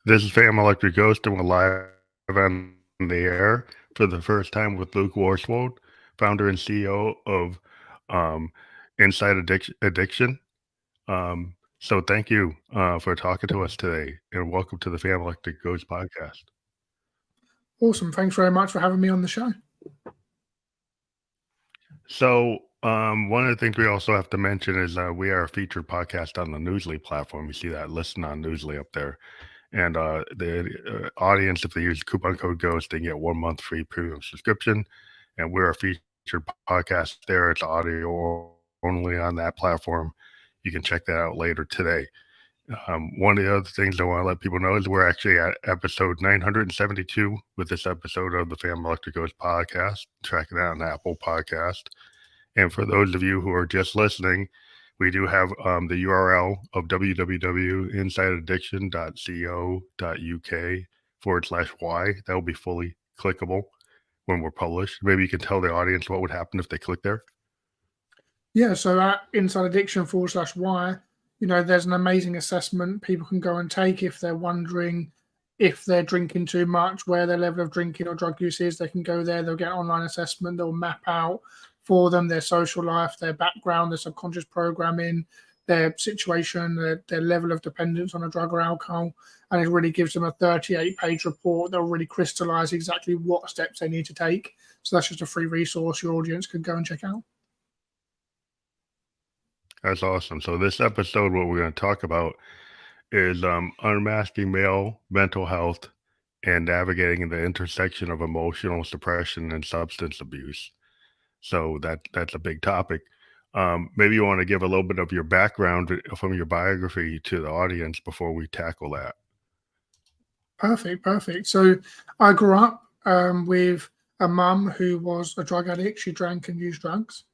This is Fam Electric Ghost, and we're live on the air for the first time with Luke Worsfold, founder and CEO of um, Addiction. So thank you for talking to us today, and welcome to the Fam Electric Ghost podcast. Awesome. Thanks very much for having me on the show. So one of the things we also have to mention is we are a featured podcast on the Newsly platform. You see that listed on Newsly up there. And the audience, if they use coupon code GHOST, they get 1 month free premium subscription. And we're a featured podcast there. It's audio only on that platform. You can check that out later today. One of the other things I want to let people know is we're actually at episode 972 with this episode of the Family Electric Ghost podcast, tracking that on Apple Podcast. And for those of you who are just listening, we do have the URL of www.insideaddiction.co.uk/y. That will be fully clickable when we're published. Maybe you can tell the audience what would happen if they click there. Yeah, so at insideaddiction/y, there's an amazing assessment people can go and take if they're wondering if they're drinking too much, where their level of drinking or drug use is. They can go there, they'll get an online assessment, they'll map out for them their social life, their background, their subconscious programming, their situation, their level of dependence on a drug or alcohol. And it really gives them a 38-page report that will really crystallize exactly what steps they need to take. So that's just a free resource your audience can go and check out. That's awesome. So this episode, what we're going to talk about is unmasking male mental health and navigating the intersection of emotional suppression and substance abuse. So that's a big topic. Maybe you want to give a little bit of your background from your biography to the audience before we tackle that. Perfect. So I grew up with a mum who was a drug addict. She drank and used drugs.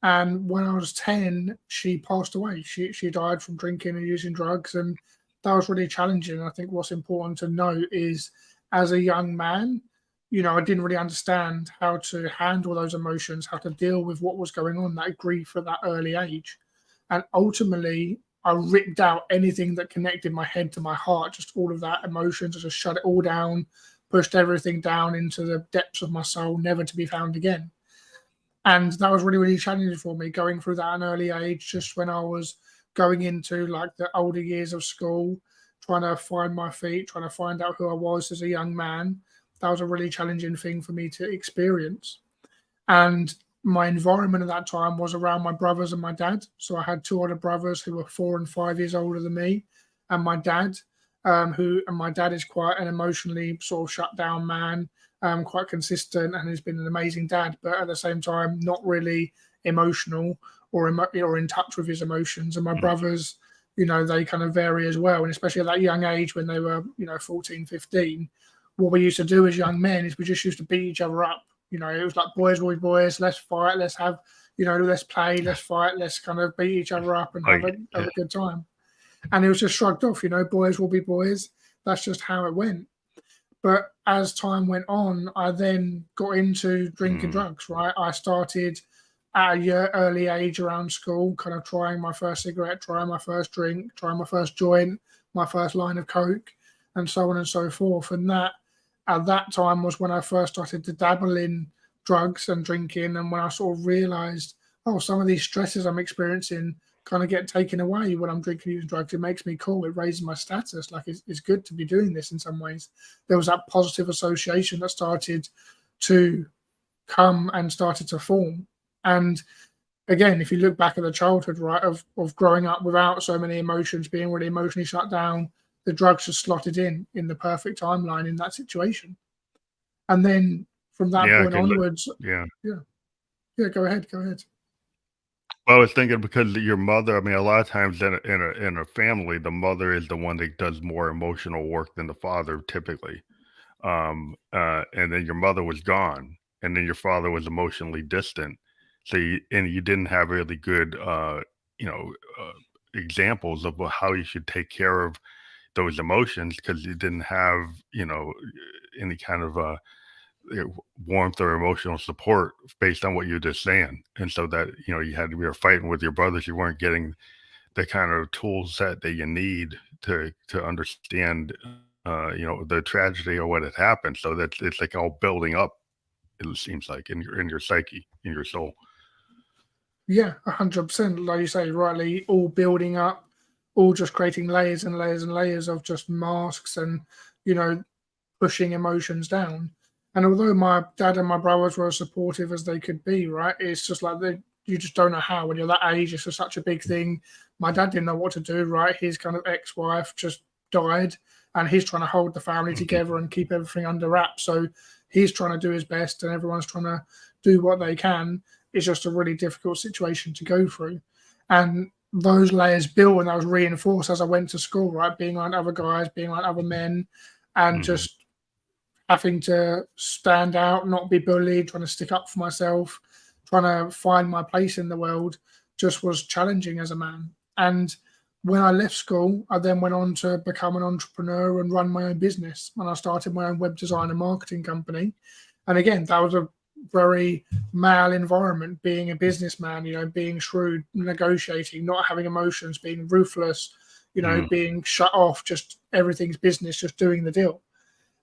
And when I was 10, she passed away. She died from drinking and using drugs. And that was really challenging. I think what's important to note is as a young man, I didn't really understand how to handle those emotions, how to deal with what was going on, that grief at that early age. And ultimately, I ripped out anything that connected my head to my heart, just all of that emotions. I just shut it all down, pushed everything down into the depths of my soul, never to be found again. And that was really, really challenging for me going through that at an early age, just when I was going into like the older years of school, trying to find my feet, trying to find out who I was as a young man. That was a really challenging thing for me to experience. And my environment at that time was around my brothers and my dad. So I had two older brothers who were 4 and 5 years older than me, and my dad, my dad is quite an emotionally sort of shut down man, quite consistent, and has been an amazing dad, but at the same time, not really emotional or in touch with his emotions. And my brothers, they kind of vary as well. And especially at that young age when they were, 14, 15, what we used to do as young men is we just used to beat each other up. It was like boys will be boys, let's fight, let's have, let's play, let's fight, let's kind of beat each other up and have a good time. And it was just shrugged off, boys will be boys. That's just how it went. But as time went on, I then got into drinking drugs, right? I started at a early age around school, kind of trying my first cigarette, trying my first drink, trying my first joint, my first line of coke, and so on and so forth. And that, at that time, was when I first started to dabble in drugs and drinking, and when I sort of realized, some of these stresses I'm experiencing kind of get taken away when I'm drinking and using drugs. It makes me cool. It raises my status. Like it's good to be doing this in some ways. There was that positive association that started to come and started to form. And again, if you look back at the childhood, right, of growing up without so many emotions, being really emotionally shut down, the drugs just slotted in the perfect timeline in that situation. And then from that point onwards, go ahead. Well, I was thinking because your mother, I mean, a lot of times in a family, the mother is the one that does more emotional work than the father typically. And then your mother was gone, and then your father was emotionally distant. So you didn't have really good, examples of how you should take care of those emotions because you didn't have, any kind of warmth or emotional support based on what you're just saying. And so that, you were fighting with your brothers, you weren't getting the kind of tool set that you need to understand the tragedy or what had happened. So that it's like all building up. It seems like in your psyche, in your soul. Yeah, 100%. Like you say, rightly, all building up, all just creating layers and layers and layers of just masks and, you know, pushing emotions down. And although my dad and my brothers were as supportive as they could be, right, it's just like you just don't know how when you're that age. It's just such a big thing. My dad didn't know what to do, right? His kind of ex-wife just died, and he's trying to hold the family Hmm. together and keep everything under wraps. So he's trying to do his best, and everyone's trying to do what they can. It's just a really difficult situation to go through. And those layers built and that was reinforced as I went to school, right? Being around other guys, being around other men, and Hmm. just having to stand out, not be bullied, trying to stick up for myself, trying to find my place in the world just was challenging as a man. And when I left school, I then went on to become an entrepreneur and run my own business. And I started my own web design and marketing company. And again, that was a very male environment, being a businessman, being shrewd, negotiating, not having emotions, being ruthless, Hmm. being shut off, just everything's business, just doing the deal.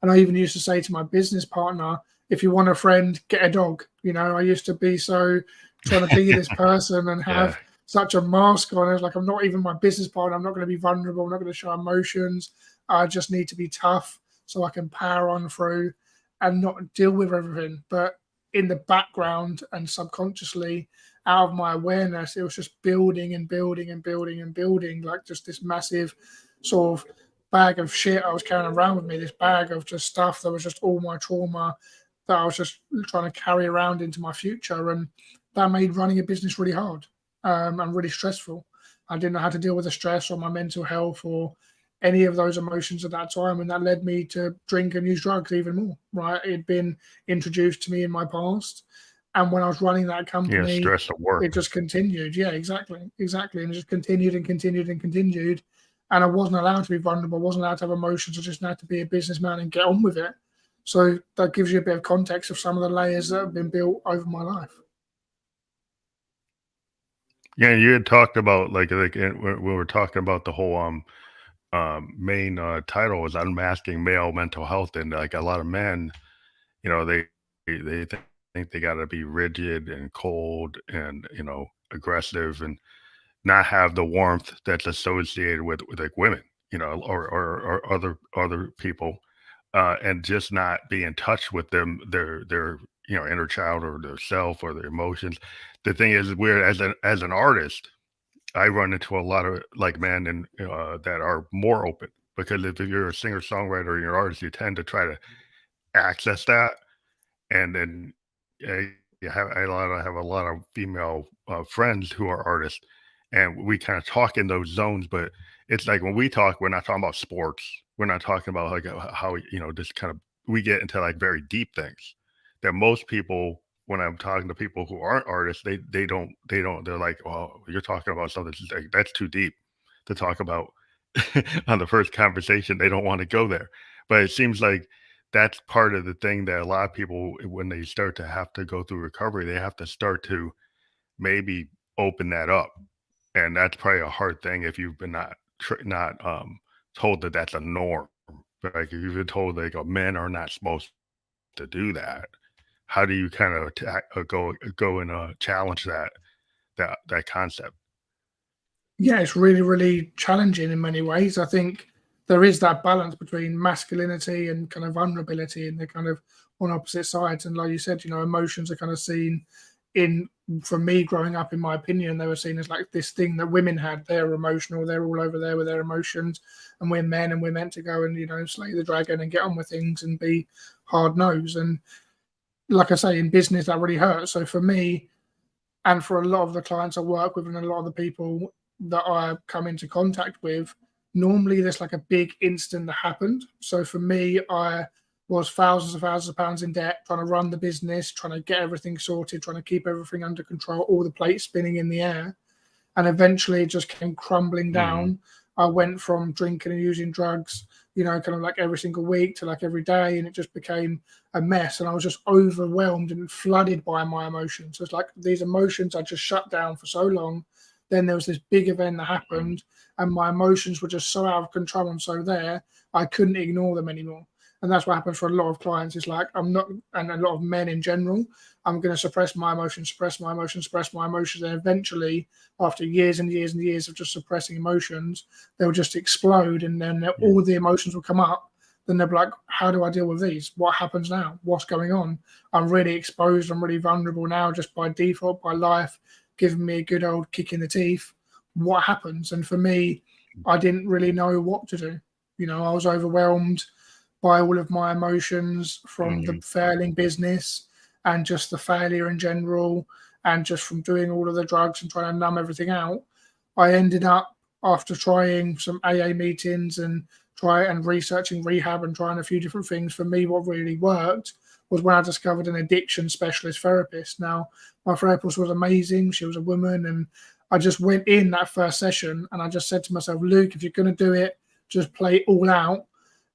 And I even used to say to my business partner, if you want a friend, get a dog. I used to be so trying to be this person and Yeah. have such a mask on. I was like, I'm not even my business partner. I'm not going to be vulnerable. I'm not going to show emotions. I just need to be tough so I can power on through and not deal with everything. But in the background and subconsciously, out of my awareness, it was just building and building and building and building, like just this massive sort of bag of shit I was carrying around with me, this bag of just stuff that was just all my trauma that I was just trying to carry around into my future. And that made running a business really hard, and really stressful. I didn't know how to deal with the stress or my mental health or any of those emotions at that time. And that led me to drink and use drugs even more, right? It had been introduced to me in my past. And when I was running that Yeah. company, Stress at it work. just continued. Yeah, exactly. Exactly. And it just continued and continued and continued. And I wasn't allowed to be vulnerable. I wasn't allowed to have emotions. I just had to be a businessman and get on with it. So that gives you a bit of context of some of the layers that have been built over my life. Yeah, you had talked about when we were talking about the whole main title was unmasking male mental health, and like a lot of men, they think they got to be rigid and cold and aggressive and not have the warmth that's associated with like women, or other people, and just not be in touch with them, their inner child or their self or their emotions. The thing is, we're as an artist, I run into a lot of like men and that are more open because if you're a singer songwriter or you're an artist, you tend to try to access that, and then uh, I have a lot of female friends who are artists, and we kind of talk in those zones. But it's like when we talk, we're not talking about sports. We're not talking about like how just kind of we get into like very deep things that most people. When I'm talking to people who aren't artists, they don't they're like, oh, you're talking about something that's too deep to talk about on the first conversation. They don't want to go there, but it seems like that's part of the thing that a lot of people, when they start to have to go through recovery, they have to start to maybe open that up, and that's probably a hard thing if you've been not told that that's a norm. But like if you've been told like men are not supposed to do that, how do you kind of go and challenge that concept? Yeah, it's really, really challenging in many ways. I think there is that balance between masculinity and kind of vulnerability, and they're kind of on opposite sides. And like you said, emotions are kind of seen in, for me growing up, in my opinion, they were seen as like this thing that women had. They're emotional, they're all over there with their emotions, and we're men and we're meant to go and, slay the dragon and get on with things and be hard nosed. And like I say, in business, that really hurts. So for me, and for a lot of the clients I work with and a lot of the people that I come into contact with, normally there's like a big instant that happened. So for me, I was thousands and thousands of pounds in debt, trying to run the business, trying to get everything sorted, trying to keep everything under control, all the plates spinning in the air. And eventually it just came crumbling Hmm. down. I went from drinking and using drugs, kind of like every single week to like every day, and it just became a mess. And I was just overwhelmed and flooded by my emotions. It's like these emotions I just shut down for so long. Then there was this big event that happened, and my emotions were just so out of control and so there, I couldn't ignore them anymore. And that's what happens for a lot of clients. It's like I'm not, and a lot of men in general, I'm going to suppress my emotions, suppress my emotions, suppress my emotions. And eventually, after years and years and years of just suppressing emotions, they'll just explode. And then all the emotions will come up. Then they'll be like, how do I deal with these? What happens now? What's going on? I'm really exposed. I'm really vulnerable now just by default, by life giving me a good old kick in the teeth. What happens? And for me, I didn't really know what to do. You know, I was overwhelmed by all of my emotions from the failing business and just the failure in general, and just from doing all of the drugs and trying to numb everything out. I ended up, after trying some AA meetings and researching rehab and trying a few different things, for me what really worked was when I discovered an addiction specialist therapist. Now, my therapist was amazing. She was a woman, and I just went in that first session and I just said to myself, Luke, if you're going to do it, just play it all out.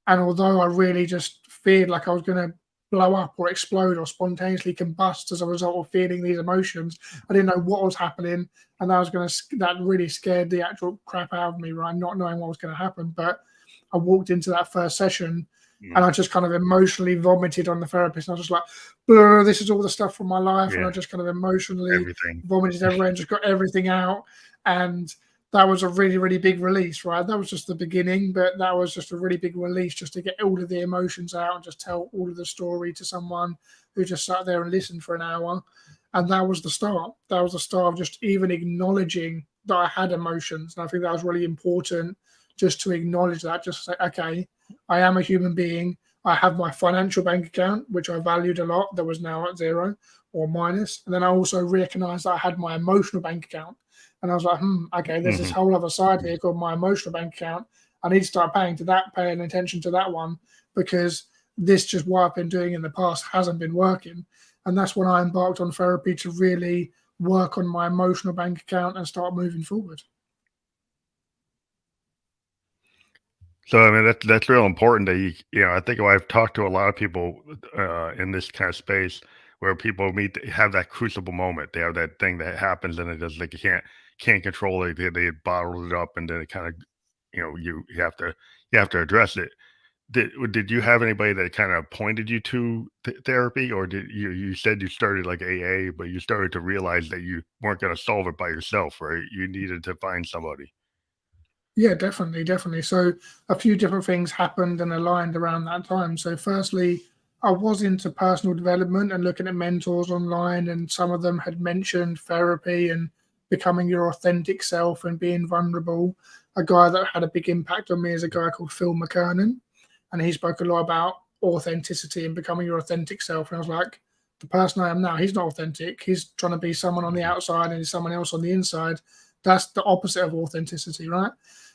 And although I really just feared like I was going to blow up or explode or spontaneously combust as a result of feeling these emotions, I didn't know what was happening. And that really scared the actual crap out of me, right? Not knowing what was going to happen. But I walked into that first session and I just kind of emotionally vomited on the therapist. And I was just like, this is all the stuff from my life. And I just kind of emotionally vomited everywhere and just got everything out. And that was a really, really big release, right? That was just the beginning, but that was just a really big release just to get all of the emotions out and just tell all of the story to someone who just sat there and listened for an hour. And that was the start. That was the start of just even acknowledging that I had emotions. And I think that was really important, just to acknowledge that, just to say, okay, I am a human being. I have my financial bank account, which I valued a lot, that was now at zero or minus. And then I also recognized that I had my emotional bank account. And I was like, okay, there's this whole other side here called my emotional bank account. I need to start paying attention to that one, because this, just what I've been doing in the past, hasn't been working. And that's when I embarked on therapy to really work on my emotional bank account and start moving forward. So I mean that's real important that I think I've talked to a lot of people in this kind of space where people have that crucible moment. They have that thing that happens and it just like you can't control it. They bottle it up and then it kind of you have to address it. Did you have anybody that kind of pointed you to therapy, or did you said you started like AA, but you started to realize that you weren't going to solve it by yourself, right? You needed to find somebody. Yeah, definitely, definitely. So a few different things happened and aligned around that time. So firstly, I was into personal development and looking at mentors online, and some of them had mentioned therapy and becoming your authentic self and being vulnerable. A guy that had a big impact on me is a guy called Phil McKernan, and he spoke a lot about authenticity and becoming your authentic self. And I was like, the person I am now, he's not authentic. He's trying to be someone on the outside and he's someone else on the inside. That's the opposite of authenticity, right?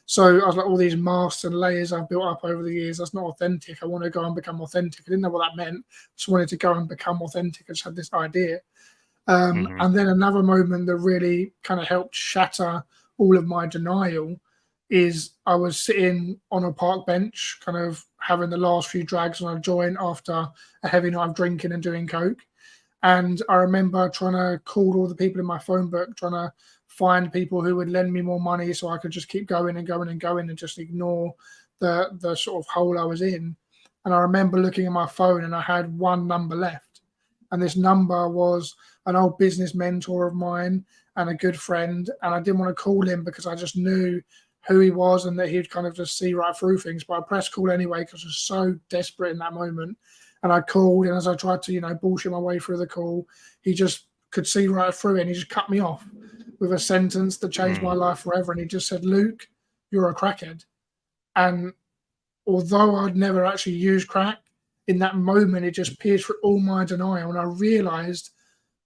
So I was like, all these masks and layers I've built up over the years, that's not authentic. I want to go and become authentic. I didn't know what that meant. Just wanted to go and become authentic. I just had this idea. And then another moment that really kind of helped shatter all of my denial is I was sitting on a park bench, kind of having the last few drags on a joint after a heavy night of drinking and doing coke. And I remember trying to call all the people in my phone book, trying to find people who would lend me more money so I could just keep going and going and going and just ignore the sort of hole I was in. And I remember looking at my phone and I had one number left. And this number was an old business mentor of mine and a good friend. And I didn't want to call him because I just knew who he was and that he'd kind of just see right through things. But I pressed call anyway because I was so desperate in that moment. And I called, and as I tried to, bullshit my way through the call, he just could see right through it, and he just cut me off with a sentence that changed my life forever. And he just said, Luke, you're a crackhead. And although I'd never actually used crack, in that moment, it just pierced through all my denial. And I realized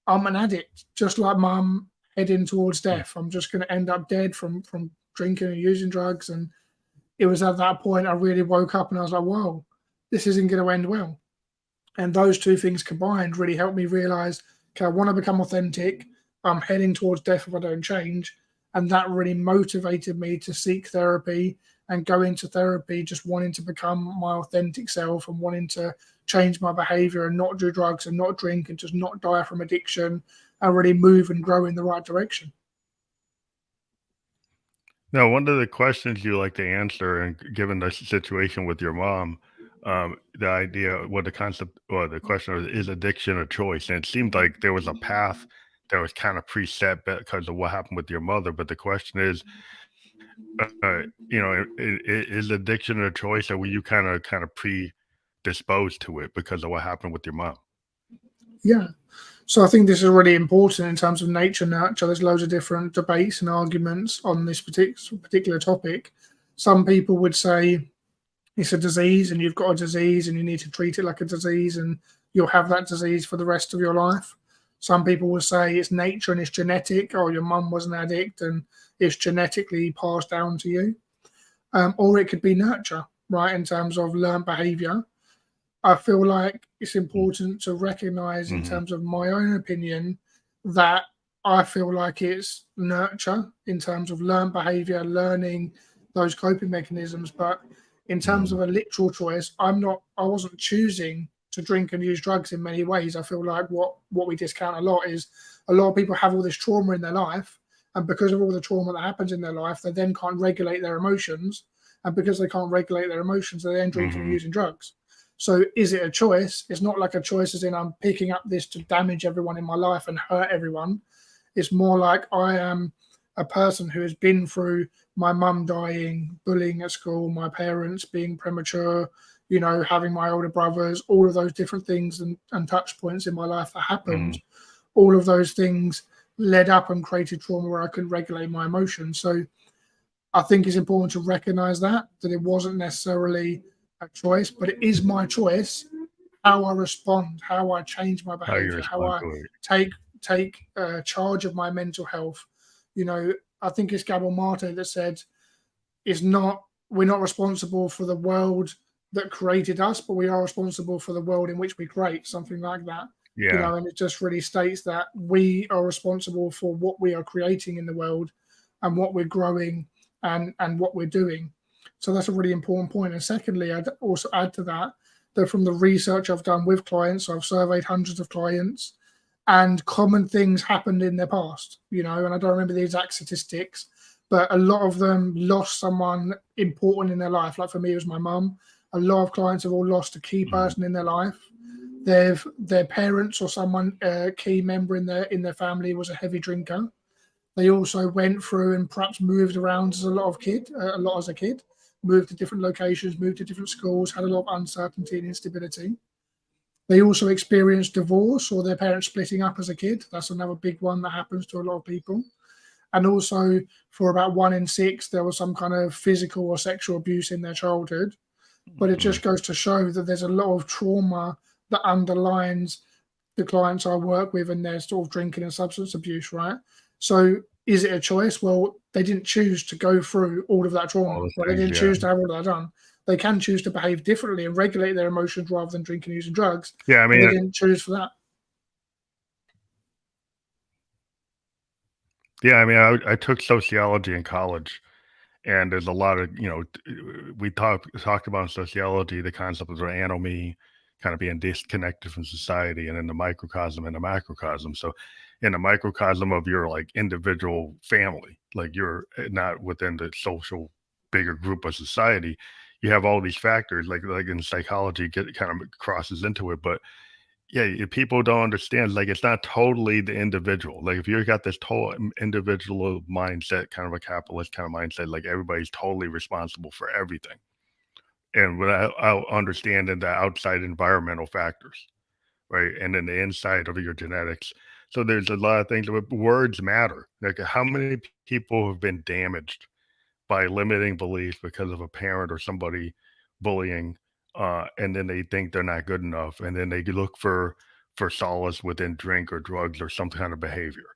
I'm an addict, just like mum heading towards death. I'm just going to end up dead from drinking and using drugs. And it was at that point I really woke up and I was like, whoa, this isn't going to end well. And those two things combined really helped me realize, okay, I want to become authentic. I'm heading towards death if I don't change. And that really motivated me to seek therapy and go into therapy, just wanting to become my authentic self and wanting to change my behavior and not do drugs and not drink and just not die from addiction and really move and grow in the right direction. Now, one of the questions you like to answer, and given the situation with your mom, the idea, what the concept, or the question is addiction a choice? And it seemed like there was a path that was kind of preset because of what happened with your mother. But the question is, is addiction a choice, or were you kind of predisposed to it because of what happened with your mom? Yeah. So I think this is really important in terms of nature nurture. There's loads of different debates and arguments on this particular topic. Some people would say it's a disease and you've got a disease and you need to treat it like a disease and you'll have that disease for the rest of your life. Some people will say it's nature and it's genetic, or your mum was an addict and it's genetically passed down to you. Or it could be nurture, right, in terms of learned behavior. I feel like it's important to recognize, in Mm-hmm. terms of my own opinion, that I feel like it's nurture in terms of learned behavior, learning those coping mechanisms. But in terms Mm-hmm. of a literal choice, I wasn't choosing to drink and use drugs in many ways. I feel like what we discount a lot is a lot of people have all this trauma in their life. And because of all the trauma that happens in their life, they then can't regulate their emotions. And because they can't regulate their emotions, they're then drinking and Mm-hmm. using drugs. So is it a choice? It's not like a choice as in I'm picking up this to damage everyone in my life and hurt everyone. It's more like I am a person who has been through my mum dying, bullying at school, my parents being premature, having my older brothers, all of those different things and touch points in my life that happened. Mm-hmm. All of those things led up and created trauma where I couldn't regulate my emotions. So I think it's important to recognize that it wasn't necessarily a choice, but it is my choice how I respond, how I change my How you behavior, how respond I to it? take charge of my mental health. You know, I think it's Gabor Mate that said, "It's not we're not responsible for the world that created us, but we are responsible for the world in which we create." Something like that. Yeah. And it just really states that we are responsible for what we are creating in the world and what we're growing and what we're doing. So that's a really important point. And secondly, I'd also add to that that from the research I've done with clients, so I've surveyed hundreds of clients, and common things happened in their past, and I don't remember the exact statistics, but a lot of them lost someone important in their life. Like for me, it was my mum. A lot of clients have all lost a key Mm-hmm. person in their life. Their parents or someone key member in their family was a heavy drinker. They also went through and perhaps moved around a lot as a kid, moved to different locations, moved to different schools, had a lot of uncertainty and instability. They also experienced divorce or their parents splitting up as a kid. That's another big one that happens to a lot of people. And also, for about 1 in 6, there was some kind of physical or sexual abuse in their childhood. But it Mm-hmm. just goes to show that there's a lot of trauma that underlines the clients I work with and their sort of drinking and substance abuse, right? So is it a choice? Well, they didn't choose to go through all of that All trauma, the right? They things, didn't yeah. choose to have all that done. They can choose to behave differently and regulate their emotions rather than drinking and using drugs, Yeah, I but mean, they didn't choose for that. I took sociology in college, and there's a lot of, we talked about in sociology the concept of the anomy, kind of being disconnected from society, and then the microcosm and the macrocosm. So, in the microcosm of your like individual family, like you're not within the social bigger group of society, you have all these factors. Like in psychology, get kind of crosses into it, but yeah, people don't understand. Like, it's not totally the individual. Like, if you got this total individual mindset, kind of a capitalist kind of mindset, like everybody's totally responsible for everything, and without understanding the outside environmental factors, right, and then the inside of your genetics. So there's a lot of things. Words matter. Like, how many people have been damaged by limiting beliefs because of a parent or somebody bullying, and then they think they're not good enough, and then they look for solace within drink or drugs or some kind of behavior.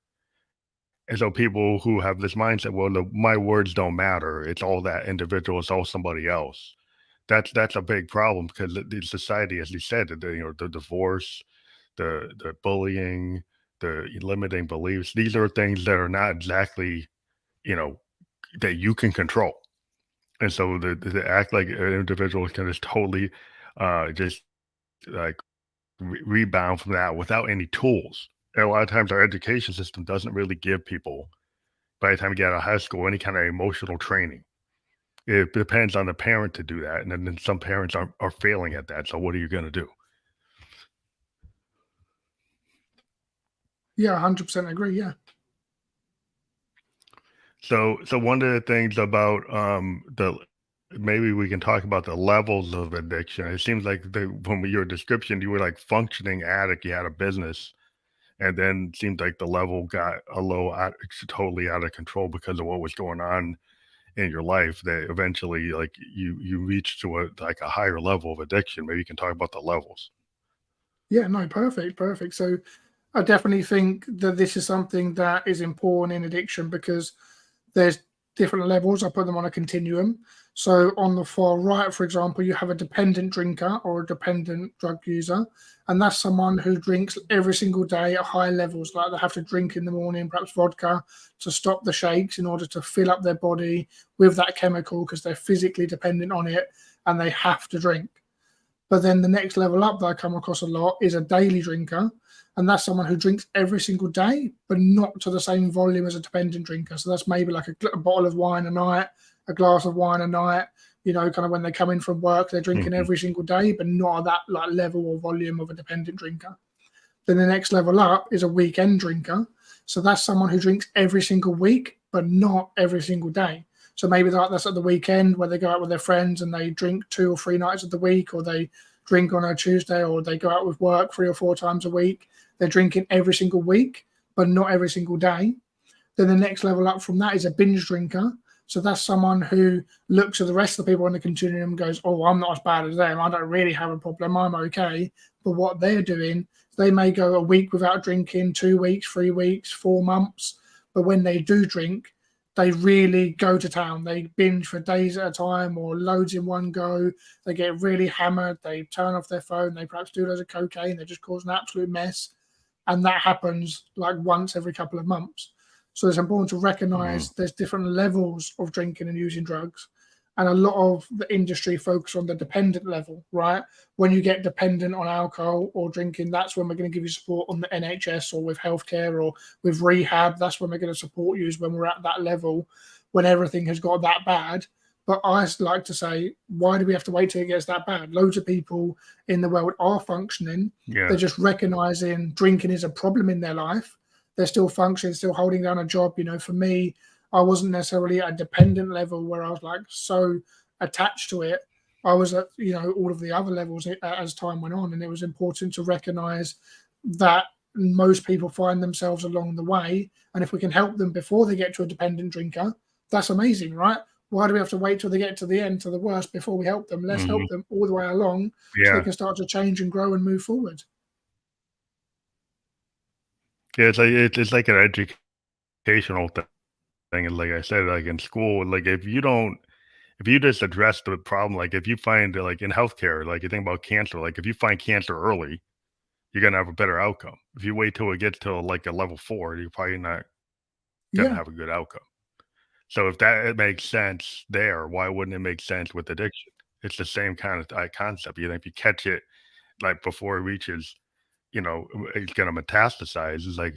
And so people who have this mindset, well, my words don't matter. It's all that individual. It's all somebody else. That's a big problem because the society, as you said, the divorce, the bullying, the limiting beliefs. These are things that are not exactly, you know that you can control. And so the act like an individual can just totally just like rebound from that without any tools. And a lot of times our education system doesn't really give people by the time you get out of high school, any kind of emotional training. It depends on the parent to do that, and then some parents are failing at that. So what are you going to do? Yeah, 100% agree. Yeah. So one of the things about the maybe we can talk about the levels of addiction. It seems like from your description, you were like functioning addict. You had a business, and then it seemed like the level got totally out of control because of what was going on in your life. That eventually, like you reached to a higher level of addiction. Maybe you can talk about the levels. Yeah, no, perfect, perfect. So I definitely think that this is something that is important in addiction because there's different levels. I put them on a continuum. So on the far right, for example, you have a dependent drinker or a dependent drug user, and that's someone who drinks every single day at high levels. Like they have to drink in the morning, perhaps vodka, to stop the shakes in order to fill up their body with that chemical because they're physically dependent on it and they have to drink. But then the next level up that I come across a lot is a daily drinker. And that's someone who drinks every single day, but not to the same volume as a dependent drinker. So that's maybe like a bottle of wine a night, a glass of wine a night. You know, kind of when they come in from work, they're drinking Mhm. every single day, but not at that like level or volume of a dependent drinker. Then the next level up is a weekend drinker. So that's someone who drinks every single week, but not every single day. So maybe that's at the weekend where they go out with their friends and they drink 2 or 3 nights of the week, or they drink on a Tuesday, or they go out with work 3 or 4 times a week. They're drinking every single week, but not every single day. Then the next level up from that is a binge drinker. So that's someone who looks at the rest of the people on the continuum and goes, "Oh, I'm not as bad as them. I don't really have a problem. I'm okay." But what they're doing, they may go a week without drinking, 2 weeks, 3 weeks, 4 months. But when they do drink, they really go to town. They binge for days at a time or loads in one go. They get really hammered. They turn off their phone. They perhaps do loads of cocaine. They just cause an absolute mess. And that happens like once every couple of months. So it's important to Mhm. recognize there's different levels of drinking and using drugs. And a lot of the industry focus on the dependent level, right? When you get dependent on alcohol or drinking, that's when we're going to give you support on the NHS or with healthcare or with rehab. That's when we're going to support you, is when we're at that level, when everything has got that bad. But I like to say, why do we have to wait till it gets that bad? Loads of people in the world are functioning. Yeah. They're just recognizing drinking is a problem in their life. They're still functioning, still holding down a job. You know, for me, I wasn't necessarily at a dependent level where I was like so attached to it. I was at, you know, all of the other levels as time went on. And it was important to recognize that most people find themselves along the way. And if we can help them before they get to a dependent drinker, that's amazing, right? Why do we have to wait till they get to the end, to the worst, before we help them? Let's Mhm. help them all the way along so they Yeah. can start to change and grow and move forward. Yeah, it's like an educational thing, and like I said, like in school, like if you just address the problem, like if you find like in healthcare, like you think about cancer, like if you find cancer early, you're gonna have a better outcome. If you wait till it gets to like a level 4, you're probably not gonna Yeah, have a good outcome. So if that it makes sense there, why wouldn't it make sense with addiction? It's the same kind of concept. You think if you catch it like before it reaches, it's gonna metastasize. It's like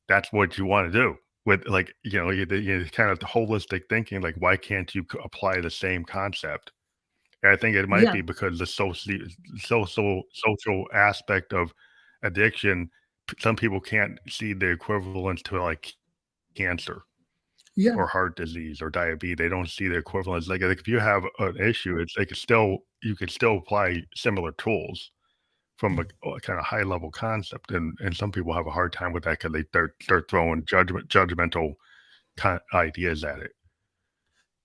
that's what you want to do with like kind of the holistic thinking. Like why can't you apply the same concept? And I think it might yeah, be because the social aspect of addiction. Some people can't see the equivalence to like cancer yeah. or heart disease or diabetes. They don't see the equivalence. Like if you have an issue, it's like it's still you can still apply similar tools from a kind of high level concept, and some people have a hard time with that because they start throwing judgmental ideas at it.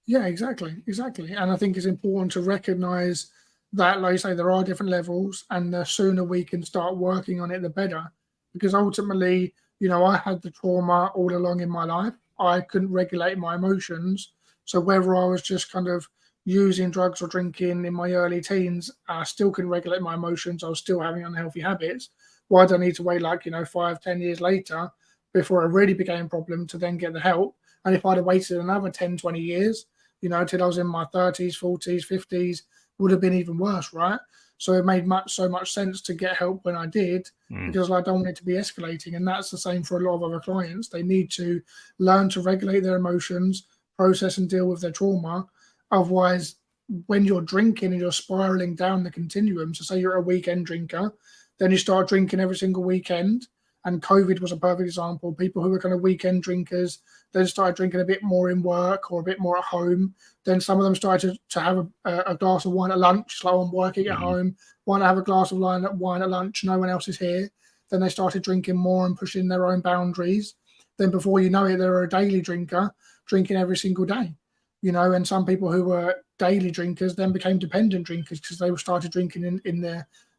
Yeah, exactly, exactly. And I think it's important to recognize that, like you say, there are different levels, and the sooner we can start working on it, the better. Because ultimately, you know, I had the trauma all along in my life. I couldn't regulate my emotions. So whether I was just kind of using drugs or drinking in my early teens, I still couldn't regulate my emotions. I was still having unhealthy habits. Why do I need to wait like, you know, 5, 10 years later before it really became a problem to then get the help? And if I'd have waited another 10, 20 years, you know, till I was in my 30s, 40s, 50s, would have been even worse, right? So it made so much sense to get help when I did, because I don't want it to be escalating. And that's the same for a lot of other clients. They need to learn to regulate their emotions, process and deal with their trauma. Otherwise, when you're drinking and you're spiraling down the continuum, so say you're a weekend drinker, then you start drinking every single weekend. And COVID was a perfect example. People who were kind of weekend drinkers then started drinking a bit more in work or a bit more at home. Then some of them started to have a glass of wine at lunch. So I'm working at home, want to have a glass of wine at lunch. No one else is here. Then they started drinking more and pushing their own boundaries. Then before you know it, they're a daily drinker, drinking every single day. And some people who were daily drinkers then became dependent drinkers because they started drinking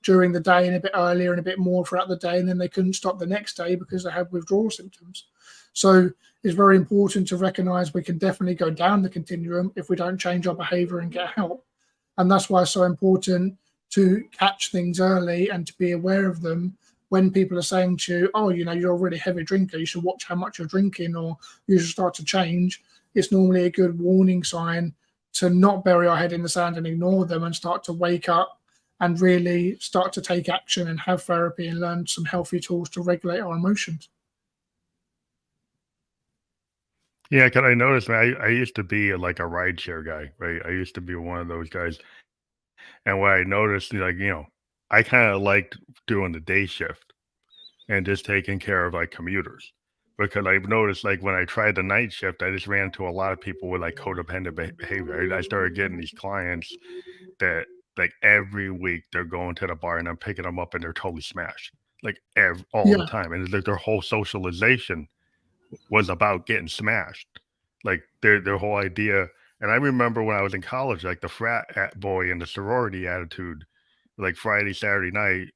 during the day and a bit earlier and a bit more throughout the day, and then they couldn't stop the next day because they had withdrawal symptoms. So it's very important to recognize we can definitely go down the continuum if we don't change our behavior and get help. And that's why it's so important to catch things early and to be aware of them when people are saying to you, oh, you're already a heavy drinker, you should watch how much you're drinking, or you should start to change. It's normally a good warning sign to not bury our head in the sand and ignore them, and start to wake up and really start to take action and have therapy and learn some healthy tools to regulate our emotions. Yeah, because I noticed, man, I used to be like a rideshare guy, right? I used to be one of those guys. And what I noticed, I kind of liked doing the day shift and just taking care of like commuters. Because I've noticed, like, when I tried the night shift, I just ran into a lot of people with like codependent behavior. I started getting these clients that, like, every week they're going to the bar and I'm picking them up and they're totally smashed, like, all the Yeah, time. And their whole socialization was about getting smashed. Like, their whole idea. And I remember when I was in college, like the boy and the sorority attitude, like Friday, Saturday night,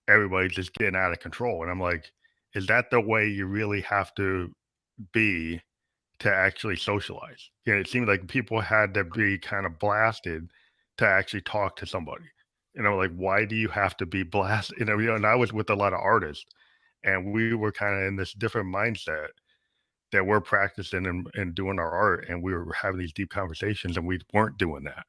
everybody's just getting out of control. And I'm like, is that the way you really have to be to actually socialize? It seemed like people had to be kind of blasted to actually talk to somebody. And I'm like, why do you have to be blasted? And I was with a lot of artists, and we were kind of in this different mindset that we're practicing and doing our art, and we were having these deep conversations, and we weren't doing that.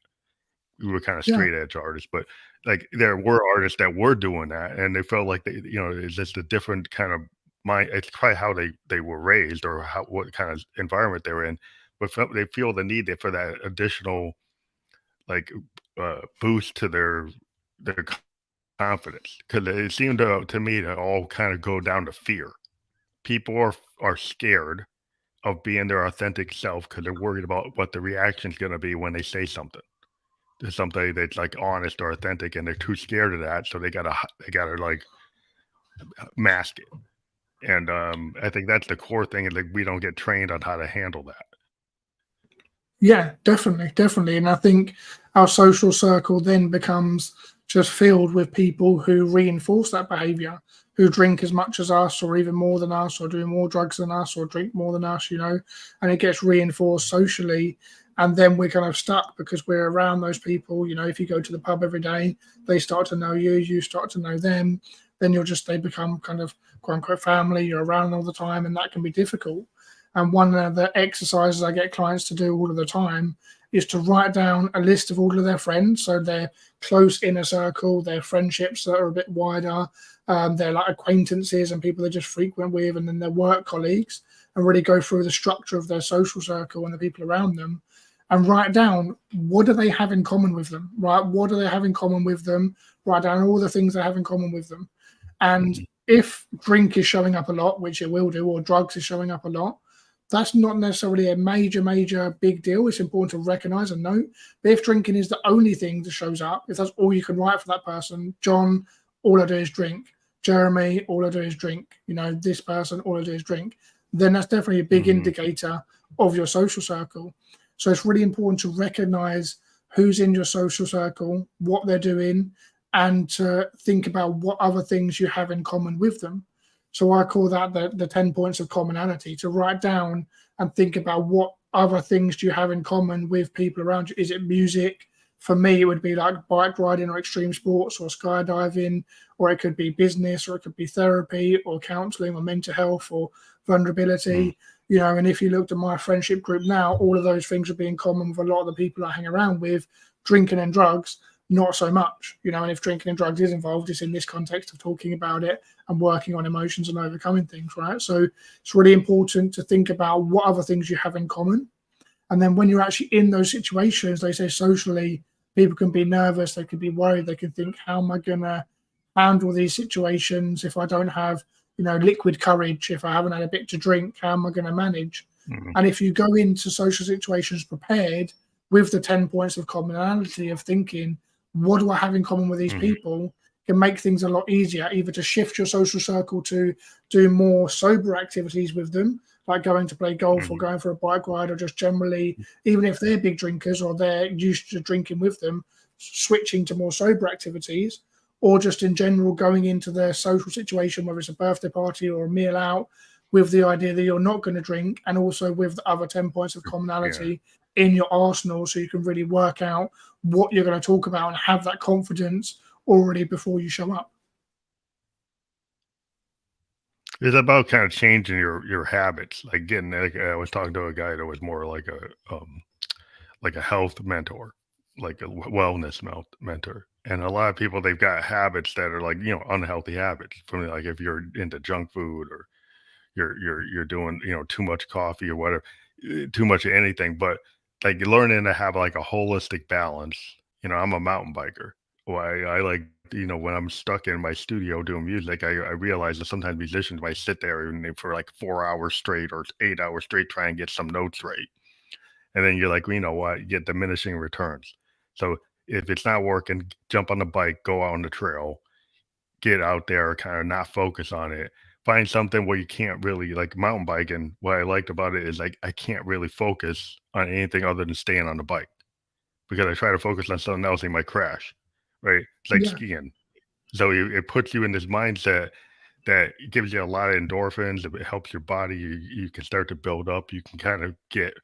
We were kind of yeah, straight edge artists, but like there were artists that were doing that, and they felt like it's just a different kind of mind. It's probably how they were raised, or what kind of environment they were in, but they feel the need for that additional, like, boost to their confidence, because it seemed to me to all kind of go down to fear. People are scared of being their authentic self because they're worried about what the reaction's going to be when they say something to somebody that's like honest or authentic, and they're too scared of that, so they gotta like mask it. And I think that's the core thing, is like we don't get trained on how to handle that. yeah, definitely. And I think our social circle then becomes just filled with people who reinforce that behavior, who drink as much as us, or even more than us, or do more drugs than us, or drink more than us, and it gets reinforced socially. And then we're kind of stuck because we're around those people. If you go to the pub every day, they start to know you, you start to know them, then they become kind of quote unquote family. You're around all the time, and that can be difficult. And one of the exercises I get clients to do all of the time is to write down a list of all of their friends. So their close inner circle, their friendships that are a bit wider, their like acquaintances and people they just frequent with, and then their work colleagues, and really go through the structure of their social circle and the people around them, and write down what do they have in common with them, right? What do they have in common with them? Write down all the things they have in common with them. And Mhm. if drink is showing up a lot, which it will do, or drugs is showing up a lot, that's not necessarily a major big deal. It's important to recognize and note. But if drinking is the only thing that shows up, if that's all you can write for that person, John, all I do is drink. Jeremy, all I do is drink. This person, all I do is drink. Then that's definitely a big Mhm. indicator of your social circle. So it's really important to recognize who's in your social circle, what they're doing, and to think about what other things you have in common with them. So I call that the 10 points of commonality, to write down and think about what other things do you have in common with people around you. Is it music? For me, it would be like bike riding or extreme sports or skydiving, or it could be business, or it could be therapy or counselling or mental health or Mhm. vulnerability. And if you looked at my friendship group now, all of those things would be in common with a lot of the people I hang around with. Drinking and drugs not so much, and if drinking and drugs is involved, it's in this context of talking about it and working on emotions and overcoming things, right? So it's really important to think about what other things you have in common. And then when you're actually in those situations, they say socially, people can be nervous, they can be worried, they can think, how am I going to handle these situations if I don't have, liquid courage, if I haven't had a bit to drink, how am I going to manage? Mhm. And if you go into social situations prepared with the 10 points of commonality of thinking, what do I have in common with these Mhm. people, can make things a lot easier, either to shift your social circle to do more sober activities with them, like going to play golf or Mhm. going for a bike ride, or just generally, even if they're big drinkers or they're used to drinking with them, switching to more sober activities, or just in general going into their social situation, whether it's a birthday party or a meal out, with the idea that you're not going to drink, and also with the other 10 points of Yeah. commonality in your arsenal, so you can really work out what you're going to talk about and have that confidence already before you show up. It's about kind of changing your habits, like getting like I was talking to a guy that was more like a health mentor, like a wellness mentor. And a lot of people they've got habits that are like, unhealthy habits. From like if you're into junk food or you're doing, too much coffee or whatever, too much of anything, but like learning to have like a holistic balance. I'm a mountain biker. Well, I like, when I'm stuck in my studio doing music, I realize that sometimes musicians might sit there for like 4 hours straight or 8 hours straight trying to get some notes right. And then you're like, well, you know what? You get diminishing returns. So if it's not working, jump on the bike, go out on the trail, get out there, kind of not focus on it. Find something where you can't really like mountain biking. What I liked about it is like I can't really focus on anything other than staying on the bike because I try to focus on something else, I might crash. Right? It's like Yeah, skiing. So it puts you in this mindset that gives you a lot of endorphins. It helps your body. You can start to build up. You can kind of get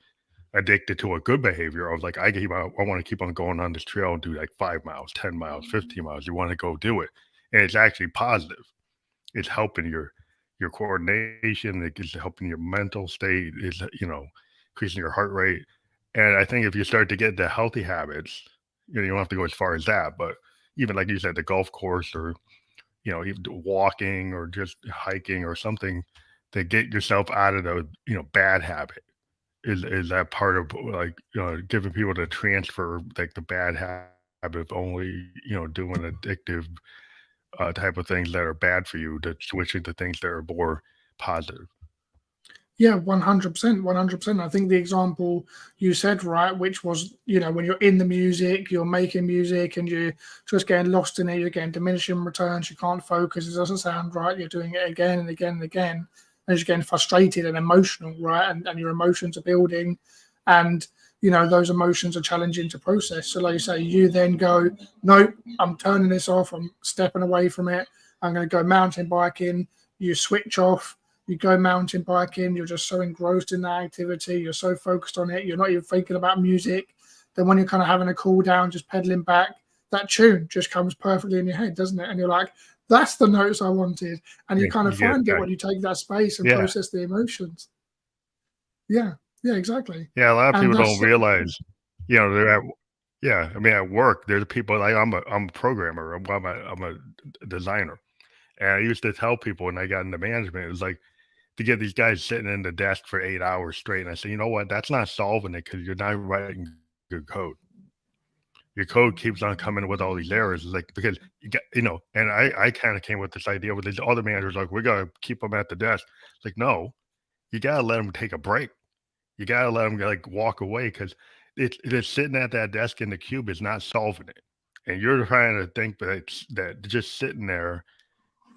addicted to a good behavior of like I want to keep on going on this trail and do like 5 miles, 10 miles, 15 miles. You want to go do it. And it's actually positive. It's helping your coordination, it's helping your mental state, is increasing your heart rate. And I think if you start to get the healthy habits, you don't have to go as far as that, but even like you said, the golf course or even walking or just hiking or something to get yourself out of the bad habit is that part of like giving people to transfer like the bad habit of only doing addictive type of things that are bad for you to switching to things that are more positive. yeah, 100%, 100%. I think the example you said, right, which was, when you're in the music, you're making music and you're just getting lost in it, you're getting diminishing returns, you can't focus, it doesn't sound right, you're doing it again and again and again, and you're getting frustrated and emotional, right? And your emotions are building, and those emotions are challenging to process. So, like you say, you then go, nope, I'm turning this off, I'm stepping away from it, I'm going to go mountain biking. You switch off, you go mountain biking, you're just so engrossed in that activity, you're so focused on it, you're not even thinking about music. Then when you're kind of having a cool down, just pedaling back, that tune just comes perfectly in your head, doesn't it? And you're like, that's the notes I wanted. And you Yeah, kind of you get find it back. when you take that space and Yeah, process the emotions. Yeah, yeah, exactly. yeah. A lot of And people don't that's, realize, they're at. Yeah, I mean, at work, there's people like I'm a programmer. I'm a designer, and I used to tell people when I got into management, it was like to get these guys sitting in the desk for 8 hours straight. And I said, you know what? That's not solving it because you're not writing good code. Your code keeps on coming with all these errors. It's like because and I kind of came with this idea with these other managers like we gotta keep them at the desk. It's like no, you gotta let them take a break. You gotta let them like walk away because it's sitting at that desk in the cube is not solving it. And you're trying to think that just sitting there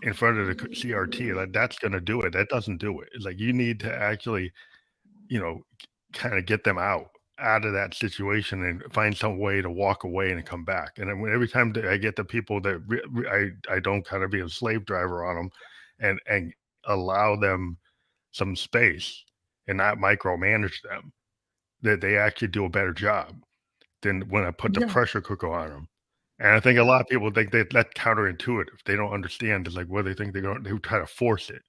in front of the CRT like that's gonna do it. That doesn't do it. It's like you need to actually you know, kind of get them out of that situation and find some way to walk away and come back. And then every time that I get the people that I don't kind of be a slave driver on them, and allow them some space and not micromanage them, that they actually do a better job than when I put the yeah. pressure cooker on them. And I think a lot of people think that that's counterintuitive. They don't understand. It's like, well, they think they try to force it.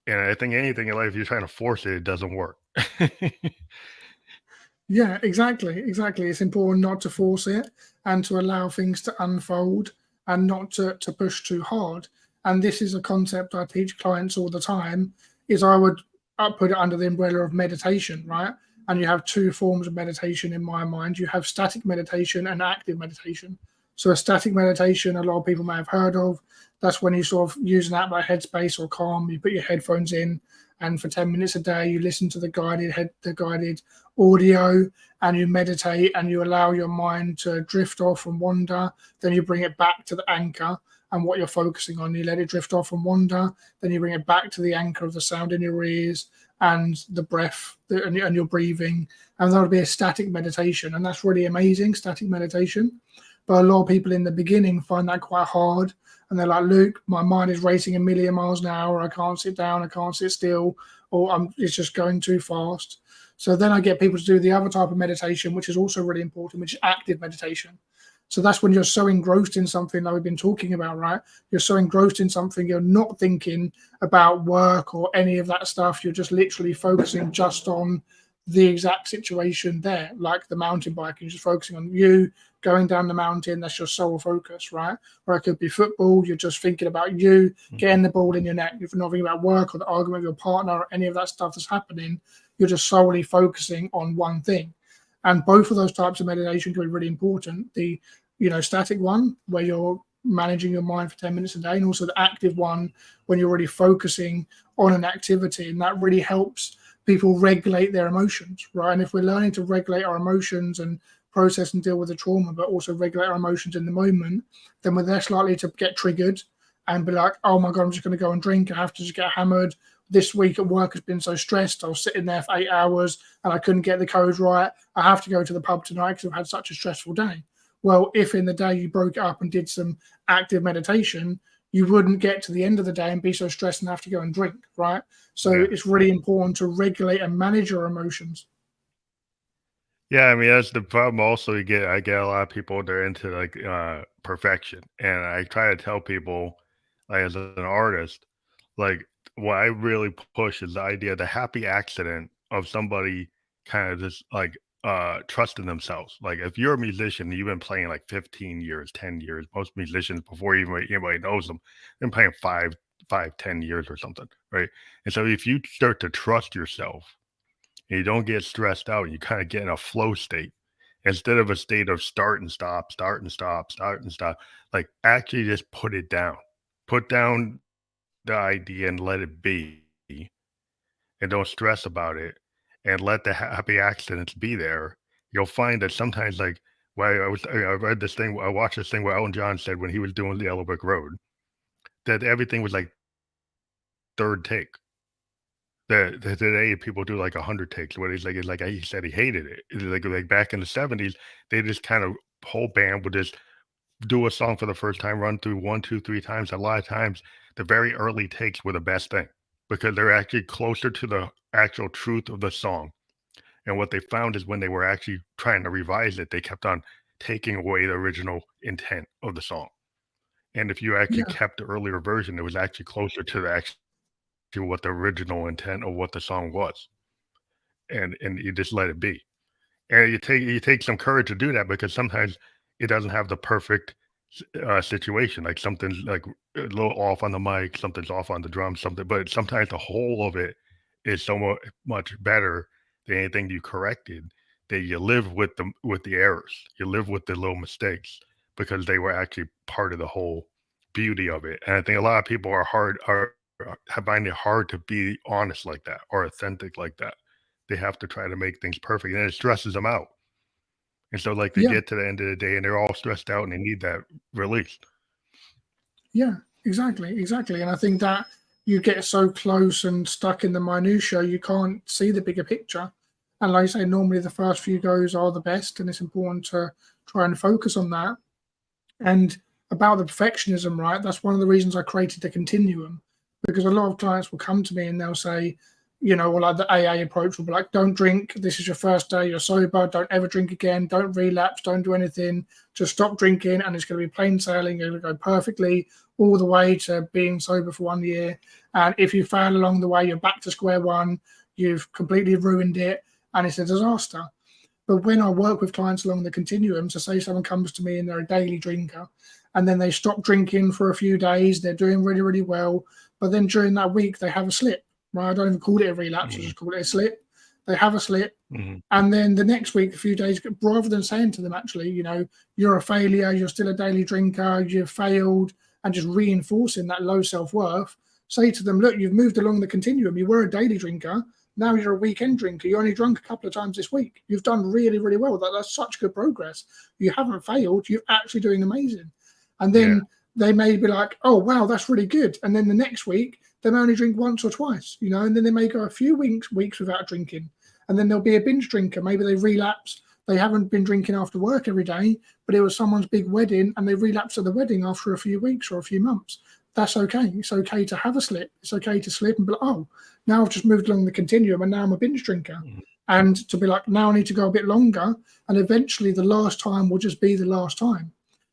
And I think anything in life, if you're trying to force it, it doesn't work. Yeah, exactly. It's important not to force it and to allow things to unfold and not to push too hard. And this is a concept I teach clients all the time. Is I would put it under the umbrella of meditation, right? And you have two forms of meditation in my mind. You have static meditation and active meditation. So a static meditation, a lot of people may have heard of. That's when you sort of use an app like Headspace or Calm. You put your headphones in, and for 10 minutes a day, you listen to the guided audio, and you meditate and you allow your mind to drift off and wander. Then you bring it back to the anchor and what you're focusing on. You let it drift off and wander. Then you bring it back to the anchor of the sound in your ears and the breath and your breathing. And that'll be a static meditation. And that's really amazing, static meditation. But a lot of people in the beginning find that quite hard. And they're like, Luke, my mind is racing a million miles an hour. I can't sit down. I can't sit still. Or it's just going too fast. So then I get people to do the other type of meditation, which is also really important, which is active meditation. So that's when you're so engrossed in something like we've been talking about, right? You're so engrossed in something, you're not thinking about work or any of that stuff. You're just literally focusing just on the exact situation there, like the mountain bike. You're just focusing on you going down the mountain. That's your sole focus, right? Or it could be football. You're just thinking about you getting the ball in your net. You're not thinking about work or the argument with your partner or any of that stuff that's happening. You're just solely focusing on one thing. And both of those types of meditation can be really important. The static one where you're managing your mind for 10 minutes a day, and also the active one when you're really focusing on an activity. And that really helps people regulate their emotions, right? And if we're learning to regulate our emotions and process and deal with the trauma, but also regulate our emotions in the moment, then we're less likely to get triggered and be like, oh my God, I'm just going to go and drink. I have to just get hammered. This week at work has been so stressed. I was sitting there for 8 hours and I couldn't get the code right. I have to go to the pub tonight because I've had such a stressful day. Well, if in the day you broke it up and did some active meditation, you wouldn't get to the end of the day and be so stressed and have to go and drink, right? So It's really important to regulate and manage your emotions. Yeah, I mean, that's the problem also. I get a lot of people, they're into like perfection. And I try to tell people, like as an artist, like what I really push is the idea, the happy accident of somebody kind of just like trusting themselves. Like if you're a musician, you've been playing like 15 years, 10 years. Most musicians before even anybody knows them, been playing 10 years or something, right? And so if you start to trust yourself and you don't get stressed out, you kind of get in a flow state instead of a state of start and stop, start and stop, start and stop. Like actually just put down the idea and let it be, and don't stress about it, and let the happy accidents be there. You'll find that sometimes, like, I read this thing, I watched this thing where Elton John said when he was doing the Yellow Brick Road that everything was like third take. That today people do like 100 takes. What he's like is like he said he hated it. It's like back in the 70s, they just kind of whole band would just do a song for the first time, run through one, two, three times. A lot of times, the very early takes were the best thing because they're actually closer to the actual truth of the song. And what they found is when they were actually trying to revise it, they kept on taking away the original intent of the song. And if you actually Yeah, kept the earlier version, it was actually closer to the actual what the original intent of what the song was. And you just let it be. And you take some courage to do that because sometimes it doesn't have the perfect situation. Like something's like a little off on the mic, something's off on the drums, something. But sometimes the whole of it is so much better than anything you corrected. That you live with the errors, you live with the little mistakes because they were actually part of the whole beauty of it. And I think a lot of people find it hard to be honest like that or authentic like that. They have to try to make things perfect, and it stresses them out. And so, like, they yeah, get to the end of the day and they're all stressed out and they need that release. yeah, exactly. And I think that you get so close and stuck in the minutia, you can't see the bigger picture. And like I say, normally the first few goes are the best, and it's important to try and focus on that. And about the perfectionism, right? That's one of the reasons I created the continuum, because a lot of clients will come to me and they'll say, or like the AA approach will be like, don't drink. This is your first day. You're sober. Don't ever drink again. Don't relapse. Don't do anything. Just stop drinking. And it's going to be plain sailing. You're going to go perfectly all the way to being sober for 1 year. And if you fail along the way, you're back to square one. You've completely ruined it. And it's a disaster. But when I work with clients along the continuum, so say someone comes to me and they're a daily drinker, and then they stop drinking for a few days, they're doing really, really well, but then during that week they have a slip, right? I don't even call it a relapse, I Mhm. just call it a slip. They have a slip, Mhm. and then the next week, a few days, rather than saying to them, actually, you're a failure, you're still a daily drinker, you've failed, and just reinforcing that low self worth, say to them, look, you've moved along the continuum. You were a daily drinker. Now you're a weekend drinker. You only drunk a couple of times this week. You've done really, really well. That's such good progress. You haven't failed. You're actually doing amazing. And Yeah. then they may be like, oh, wow, that's really good. And then the next week, they may only drink once or twice, and then they may go a few weeks without drinking, and then there'll be a binge drinker. Maybe they relapse. They haven't been drinking after work every day, but it was someone's big wedding and they relapse at the wedding after a few weeks or a few months. That's okay. It's okay to have a slip. It's okay to slip and be like, oh, now I've just moved along the continuum and now I'm a binge drinker. Mhm. And to be like, now I need to go a bit longer. And eventually the last time will just be the last time.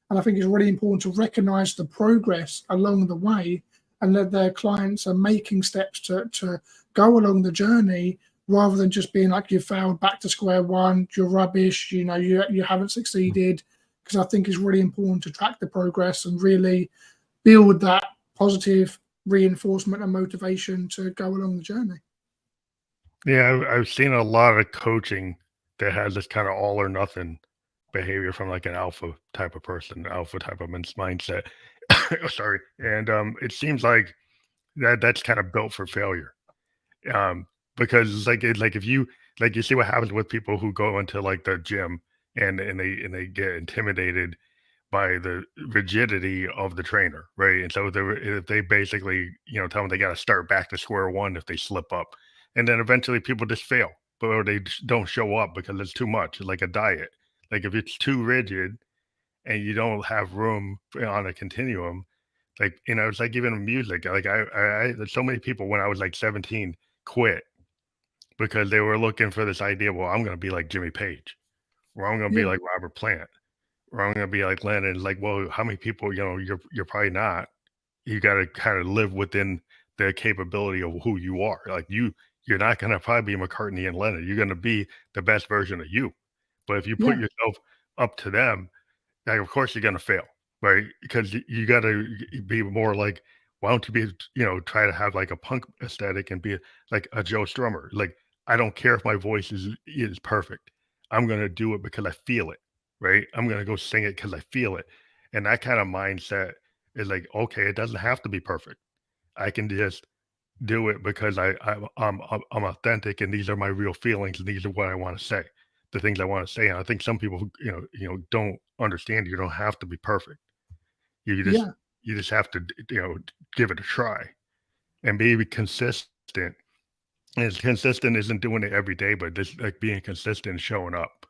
And I think it's really important to recognize the progress along the way and that their clients are making steps to go along the journey rather than just being like you failed, back to square one, you're rubbish, you haven't succeeded. Because I think it's really important to track the progress and really build that positive reinforcement and motivation to go along the journey. Yeah, I've seen a lot of coaching that has this kind of all or nothing behavior from like an alpha type of person, alpha type of mindset. Oh, sorry, and it seems like that's kind of built for failure. Um, because like if you like you see what happens with people who go into like the gym and they get intimidated by the rigidity of the trainer, right? And so if they basically, tell them they got to start back to square one if they slip up, and then eventually people just fail, but or they just don't show up because it's too much, like a diet. Like if it's too rigid and you don't have room on a continuum, like it's like even music. Like there's so many people when I was like 17 quit because they were looking for this idea. Well, I'm going to be like Jimmy Page, or I'm going to be Yeah, like Robert Plant, or I'm gonna be like Lennon. It's like, well, how many people, you're probably not. You gotta kind of live within the capability of who you are. Like you're not gonna probably be McCartney and Lennon. You're gonna be the best version of you. But if you put yeah, yourself up to them, like of course you're gonna fail, right? Because you gotta be more like, why don't you be, try to have like a punk aesthetic and be like a Joe Strummer. Like, I don't care if my voice is perfect. I'm gonna do it because I feel it, right? I'm gonna go sing it because I feel it. And that kind of mindset is like, okay, it doesn't have to be perfect. I can just do it because I'm authentic and these are my real feelings and these are what I want to say, the things I want to say. And I think some people, don't understand you don't have to be perfect. You just yeah, you just have to, give it a try and be consistent. And consistent isn't doing it every day, but just like being consistent and showing up.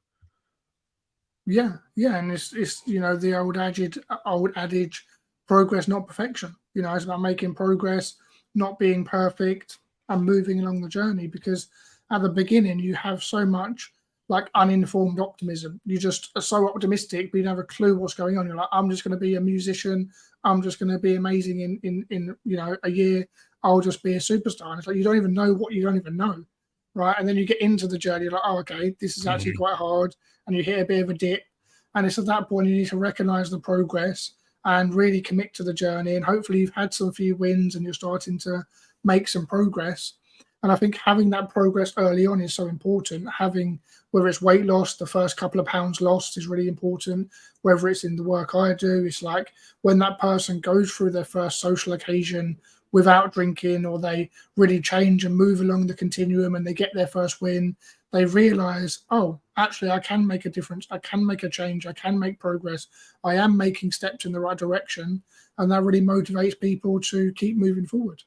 yeah. And it's the old adage, progress not perfection. It's about making progress, not being perfect, and moving along the journey. Because at the beginning you have so much like uninformed optimism. You just are so optimistic, but you don't have a clue what's going on. You're like, I'm just going to be a musician. I'm just going to be amazing in a year. I'll just be a superstar. And it's like you don't even know what you don't even know, right? And then you get into the journey, you're like, oh, okay, this is actually Mhm. quite hard, and you hit a bit of a dip. And it's at that point you need to recognize the progress and really commit to the journey. And hopefully you've had some few wins and you're starting to make some progress. And I think having that progress early on is so important. Having, whether it's weight loss, the first couple of pounds lost is really important. Whether it's in the work I do, it's like when that person goes through their first social occasion without drinking, or they really change and move along the continuum and they get their first win, they realize, oh, actually, I can make a difference. I can make a change. I can make progress. I am making steps in the right direction. And that really motivates people to keep moving forward.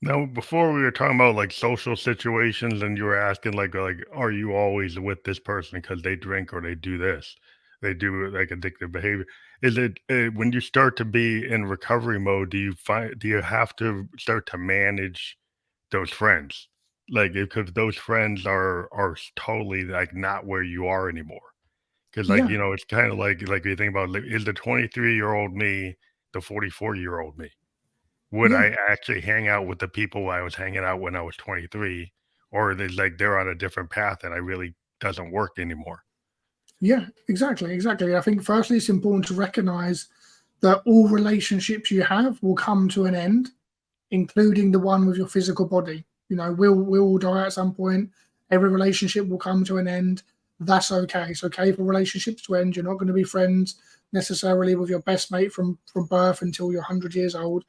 Now, before we were talking about like social situations, and you were asking are you always with this person because they drink or they do this, they do like addictive behavior? Is it when you start to be in recovery mode? Do you have to start to manage those friends? Like, because those friends are totally like not where you are anymore. Because Yeah, it's kind of like you think about like, is the 23-year-old me the 44-year-old me? Would yeah, I actually hang out with the people I was hanging out when I was 23, or they're on a different path and I really doesn't work anymore. Yeah, exactly. I think firstly, it's important to recognize that all relationships you have will come to an end, including the one with your physical body. We'll all die at some point. Every relationship will come to an end. That's okay. It's okay for relationships to end. You're not going to be friends necessarily with your best mate from birth until you're 100 years old.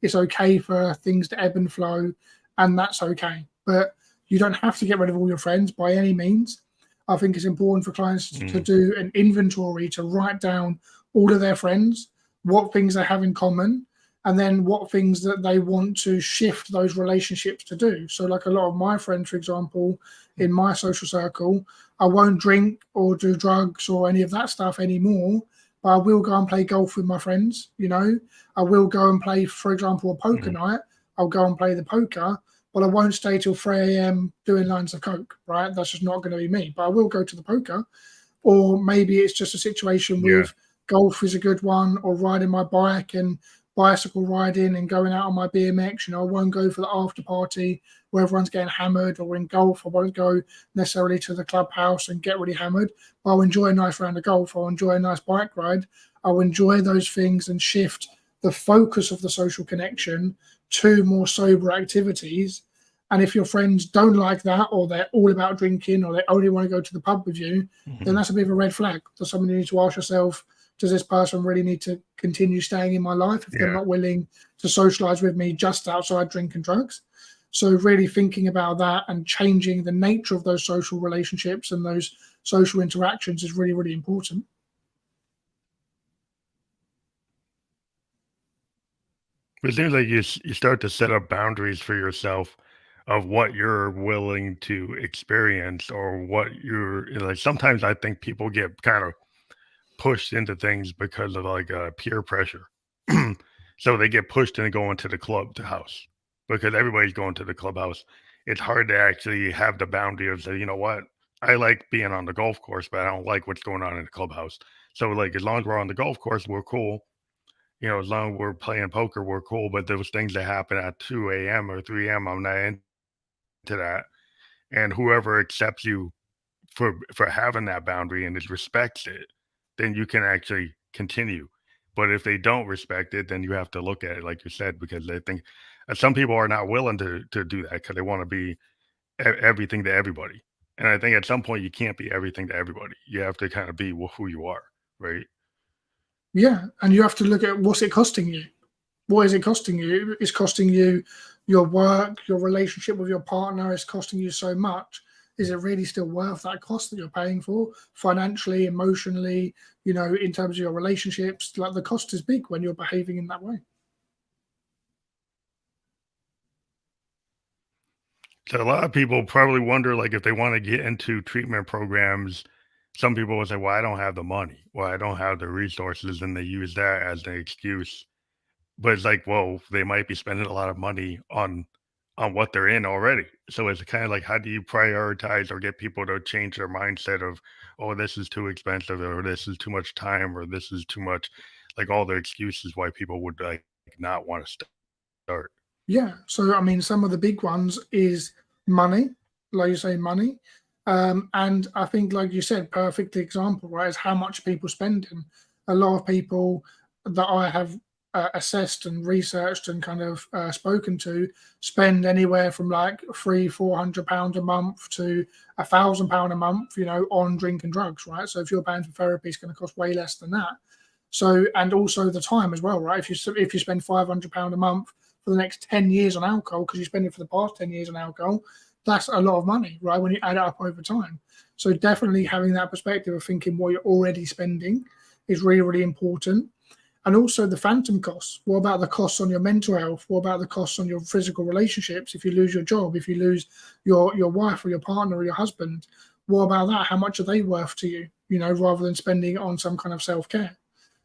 It's okay for things to ebb and flow, and that's okay. But you don't have to get rid of all your friends by any means. I think it's important for clients to do an inventory, to write down all of their friends, what things they have in common, and then what things that they want to shift those relationships to do. So like a lot of my friends, for example, in my social circle, I won't drink or do drugs or any of that stuff anymore, but I will go and play golf with my friends. I will go and play, for example, a poker night. I'll go and play the poker, but I won't stay till 3 a.m. doing lines of coke, right? That's just not going to be me, but I will go to the poker. Or maybe it's just a situation with golf is a good one, or riding my bike and bicycle riding and going out on my BMX. I won't go for the after party where everyone's getting hammered, or in golf, I won't go necessarily to the clubhouse and get really hammered, but I'll enjoy a nice round of golf. I'll enjoy a nice bike ride. I'll enjoy those things and shift the focus of the social connection to more sober activities. And if your friends don't like that, or they're all about drinking, or they only want to go to the pub with you, then that's a bit of a red flag. That's something you need to ask yourself, does this person really need to continue staying in my life if they're not willing to socialize with me just outside drink and drugs? So really thinking about that and changing the nature of those social relationships and those social interactions is really, really important. It seems like you start to set up boundaries for yourself of what you're willing to experience, or what you're like. Sometimes I think people get kind of pushed into things because of like peer pressure. So they get pushed into going to the club to house because everybody's going to the clubhouse. It's hard to actually have the boundary of say, you know what, I like being on the golf course, but I don't like what's going on in the clubhouse. So like as long as we're on the golf course, we're cool. As long as we're playing poker, we're cool. But those things that happen at 2 a.m. or 3 a.m., I'm not into that. And whoever accepts you for having that boundary and it respects it, then you can actually continue. But if they don't respect it, then you have to look at it like you said, because they think some people are not willing to do that because they want to be everything to everybody. And I think at some point you can't be everything to everybody. You have to kind of be who you are, right? Yeah, and you have to look at what's it costing you. What is it costing you? It's costing you your work, your relationship with your partner. It's costing you so much. Is it really still worth that cost that you're paying for financially, emotionally, in terms of your relationships? Like, the cost is big when you're behaving in that way. So a lot of people probably wonder, like, if they want to get into treatment programs, some people will say, well, I don't have the money, well, I don't have the resources, and they use that as an excuse. But it's like, well, they might be spending a lot of money on what they're in already. So it's kind of like, how do you prioritize or get people to change their mindset of, oh, this is too expensive, or this is too much time, or this is too much, like all the excuses why people would like not want to start. Yeah. So, I mean, some of the big ones is money, like you say, money. And I think, like you said, perfect example, right, is how much people spending. A lot of people that I have assessed and researched and kind of spoken to spend anywhere from like £300-400 a month to £1,000 a month, on drink and drugs, right? So if you're paying for therapy, it's going to cost way less than that. So, and also the time as well, right? If you spend £500 a month for the next 10 years on alcohol, because you spend it for the past 10 years on alcohol, that's a lot of money, right? When you add it up over time. So definitely having that perspective of thinking what you're already spending is really, really important. And also the phantom costs. What about the costs on your mental health? What about the costs on your physical relationships? If you lose your job, if you lose your wife or your partner or your husband, what about that? How much are they worth to you? Rather than spending it on some kind of self-care.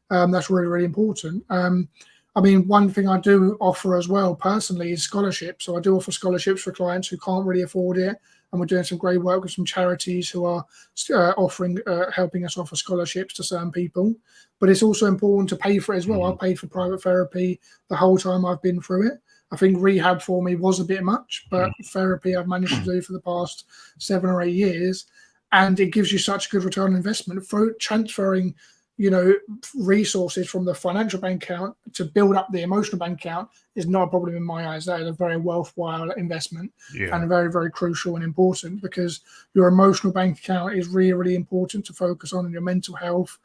That's really, really important. I mean, one thing I do offer as well personally is scholarships. So I do offer scholarships for clients who can't really afford it. And we're doing some great work with some charities who are helping us offer scholarships to certain people. But it's also important to pay for it as well. I've paid for private therapy the whole time I've been through it. I think rehab for me was a bit much, but therapy I've managed to do for the past 7 or 8 years. and it gives you such a good return on investment. For transferring, resources from the financial bank account to build up the emotional bank account is not a problem in my eyes. That is a very worthwhile investment Yeah. and very, very crucial and important, because your emotional bank account is really, really important to focus on, and your mental health.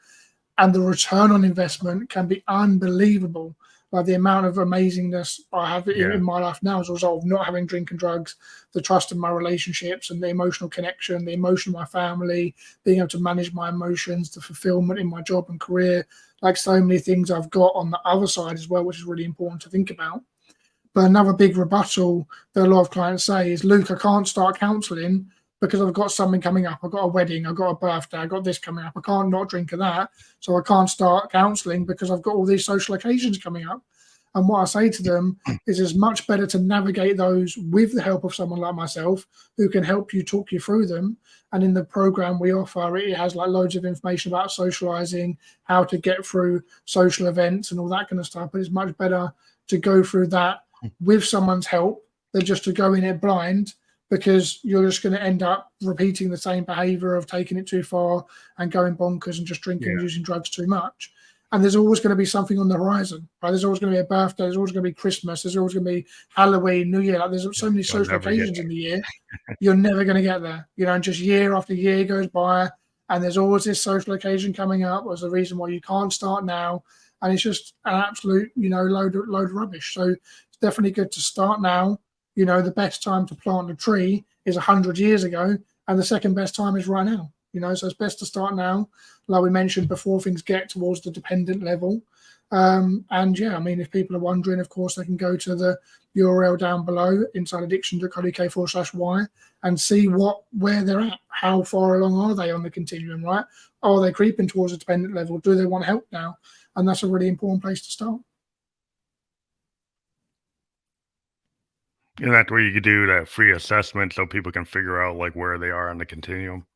And the return on investment can be unbelievable. Like the amount of amazingness I have in my life now as a result of not having drink and drugs, the trust in my relationships and the emotional connection, the emotion of my family, being able to manage my emotions, the fulfillment in my job and career, like so many things I've got on the other side as well, which is really important to think about. But another big rebuttal that a lot of clients say is, Luke, I can't start counselling because I've got something coming up. I've got a wedding, I've got a birthday, I've got this coming up. I can't not drink of that. So I can't start counselling because I've got all these social occasions coming up. And what I say to them is, it's much better to navigate those with the help of someone like myself who can help you, talk you through them. And in the program we offer, it has like loads of information about socializing, how to get through social events and all that kind of stuff. But it's much better to go through that with someone's help than just to go in it blind, because you're just going to end up repeating the same behavior of taking it too far and going bonkers and just drinking and using drugs too much. And there's always going to be something on the horizon, right? There's always going to be a birthday. There's always going to be Christmas. There's always going to be Halloween, New Year. Like there's so many social occasions in the year. You're never going to get there, and just year after year goes by, and there's always this social occasion coming up as a reason why you can't start now. And it's just an absolute, load of rubbish. So it's definitely good to start now. The best time to plant a tree is 100 years ago, and the second best time is right now. So it's best to start now, like we mentioned, before things get towards the dependent level. If people are wondering, of course, they can go to the URL down below, insideaddiction.co.uk/y, and see where they're at. How far along are they on the continuum, right? Are they creeping towards the dependent level? Do they want help now? And that's a really important place to start. And that's where you could do that free assessment so people can figure out like where they are on the continuum.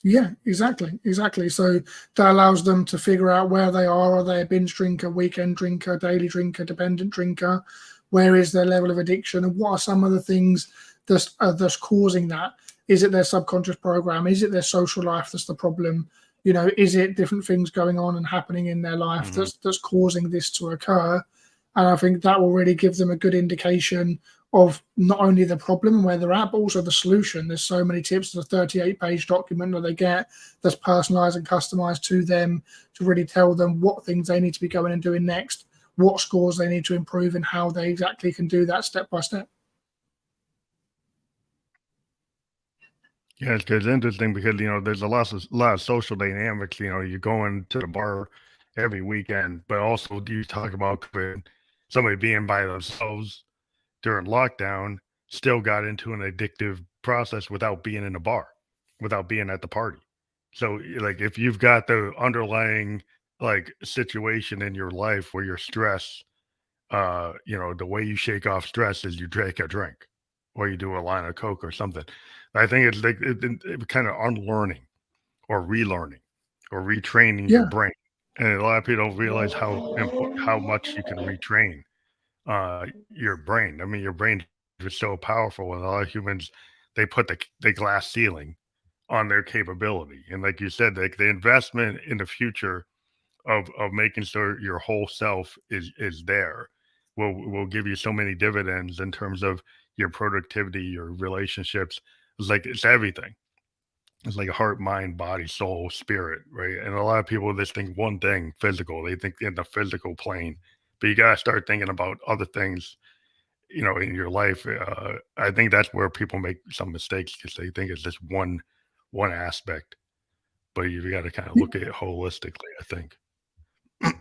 Yeah, exactly. So that allows them to figure out where they are. Are they a binge drinker, weekend drinker, daily drinker, dependent drinker? Where is their level of addiction? And what are some of the things that's causing that? Is it their subconscious program? Is it their social life that's the problem? Is it different things going on and happening in their life that's causing this to occur? And I think that will really give them a good indication of not only the problem and where they're at, but also the solution. There's so many tips. There's a 38-page document that they get that's personalized and customized to them to really tell them what things they need to be going and doing next, what scores they need to improve, and how they exactly can do that step by step. Yeah, it's interesting because there's a lot of social dynamics. You're going to the bar every weekend, but also you talk about somebody being by themselves during lockdown still got into an addictive process without being in a bar, without being at the party. So like if you've got the underlying like situation in your life where you're stressed, the way you shake off stress is you take a drink or you do a line of Coke or something. I think it's like it kind of unlearning or relearning or retraining your brain. And a lot of people don't realize how much you can retrain your brain. I mean, your brain is so powerful, and a lot of humans they put the glass ceiling on their capability. And like you said, like the investment in the future of making sure your whole self is there will give you so many dividends in terms of your productivity, your relationships. It's everything. It's like a heart, mind, body, soul, spirit, right? And a lot of people just think one thing, physical. They think in the physical plane, but you gotta start thinking about other things, in your life. I think that's where people make some mistakes because they think it's just one aspect, but you've got to kind of look at it holistically, I think.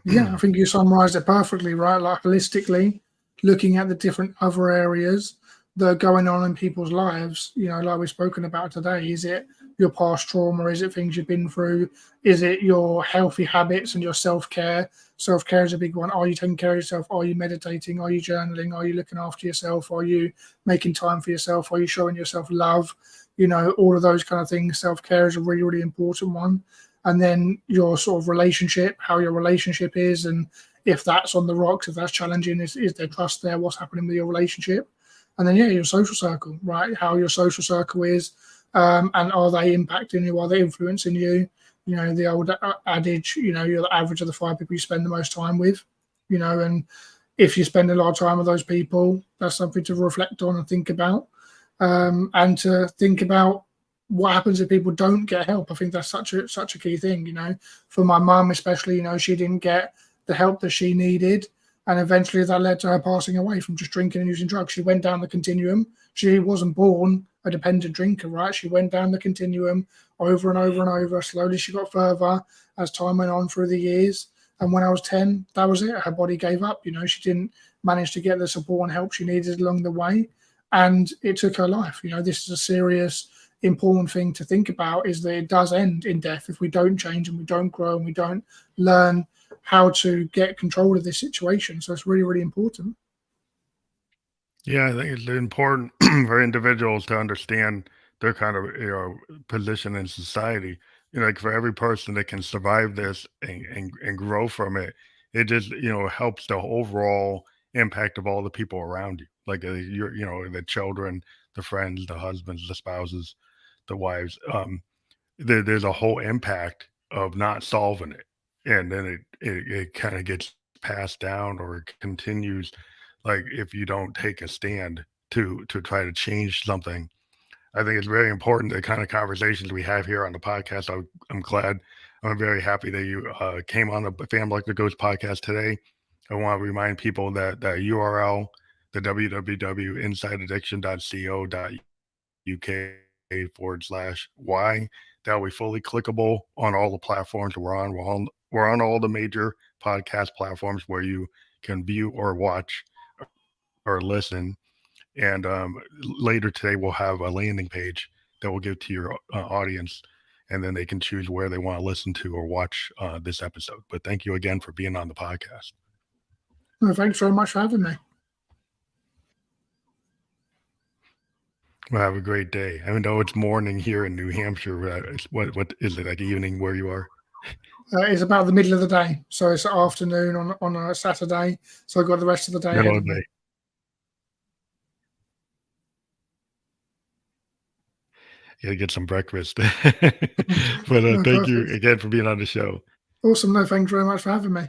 Yeah, I think you summarized it perfectly, right? Like holistically, looking at the different other areas that are going on in people's lives, like we've spoken about today. Is it your past trauma? Is it things you've been through? Is it your healthy habits and your self-care? Self-care is a big one. Are you taking care of yourself? Are you meditating? Are you journaling? Are you looking after yourself? Are you making time for yourself? Are you showing yourself love? All of those kind of things. Self-care is a really, really important one. And then your sort of relationship, how your relationship is, and if that's on the rocks, if that's challenging, is there trust there? What's happening with your relationship? And then, your social circle, right? How your social circle is, And are they impacting you? Are they influencing you? You know, the old adage, you know, you're the average of the 5 people you spend the most time with, you know, and if you spend a lot of time with those people, that's something to reflect on and think about, and to think about what happens if people don't get help. I think that's such a key thing, you know. For my mum especially, you know, she didn't get the help that she needed, and eventually that led to her passing away from just drinking and using drugs. She went down the continuum. She wasn't born a dependent drinker, right? She went down the continuum over and over and over. Slowly she got further as time went on through the years. And when I was 10, that was it. Her body gave up. You know, she didn't manage to get the support and help she needed along the way. And it took her life. You know, this is a serious, important thing to think about, is that it does end in death if we don't change and we don't grow and we don't learn how to get control of this situation. So it's really, really important. Yeah, I think it's important for individuals to understand their kind of position in society. You know, like for every person that can survive this and grow from it, it just helps the overall impact of all the people around you, like your the children, the friends, the husbands, the spouses, the wives. There's a whole impact of not solving it, and then it kind of gets passed down or it continues, like if you don't take a stand to try to change something. I think it's very important, the kind of conversations we have here on the podcast. I'm glad, I'm very happy that you came on the Family Like the Ghost podcast today. I want to remind people that that URL, the www.insideaddiction.co.uk/y, that will be fully clickable on all the platforms we're on. We're on all the major podcast platforms where you can view or watch or listen. And later today, we'll have a landing page that we'll give to your audience, and then they can choose where they want to listen to or watch this episode. But thank you again for being on the podcast. Well, thanks very much for having me. Well, have a great day. I know it's morning here in New Hampshire. What is it, like evening where you are? It's about the middle of the day, so it's afternoon on a Saturday. So I've got the rest of the day ahead Middle of of the me. day. Gotta get some breakfast. But thank you Perfect. again for being on the show. Awesome. No, thanks very much for having me.